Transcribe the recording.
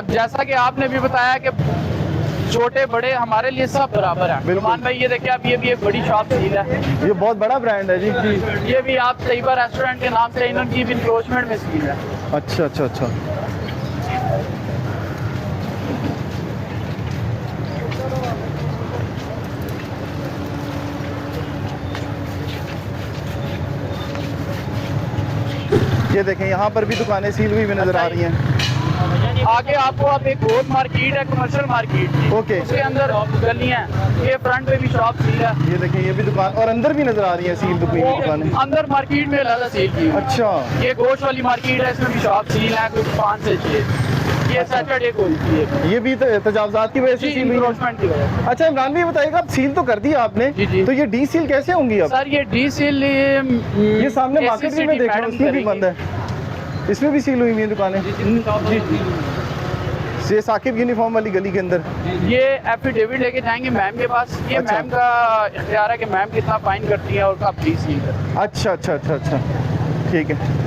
अब जैसा कि आपने भी बताया कि छोटे बड़े हमारे लिए सब बराबर है। नुमान भाई ये देखिए, अब ये भी एक बड़ी शॉप सील है। ये बहुत बड़ा ब्रांड है जी। ये भी आप तैयबा रेस्टोरेंट के नाम से इनकी भी इंक्रोचमेंट में सील है। अच्छा अच्छा अच्छा। ये देखें यहाँ पर भी दुकानें सील हुई नजर आ रही हैं। आगे आपको अब एक गोल मार्केट है, कमर्शियल मार्केट। ओके। उसके अंदर गलियां हैं। ये फ्रंट पे भी शॉप सील है। ये देखें ये भी दुकान, और अंदर भी नजर आ रही है सील दुकानें। अंदर मार्केट में अलग सील की। अच्छा। ये गोश्त वाली मार्केट है, इसमें भी शॉप सील है कुछ 5 से 6। ये सैटरडे को होती है। ये भी तजावजात की वजह से सील हुई है। इंक्रोचमेंट की वजह से। अच्छा इमरान भाई बताइएगा, अब सील तो कर दी आपने, जी। तो ये डी सील कैसे होंगी अब? सर ये डी सील ये सामने मार्केट में देख रहा हूँ, इसमें भी बंद है, इसमें भी सील हुई हुई है दुकानें। ये साकिब यूनिफॉर्म वाली गली के अंदर। ये एफिडेविट लेके जाएंगे मैम के पास। ये अच्छा। मैम का इख्तियार है कि मैम कितना फाइन करती है और कब डी सील करती है। अच्छा अच्छा अच्छा अच्छा, ठीक है।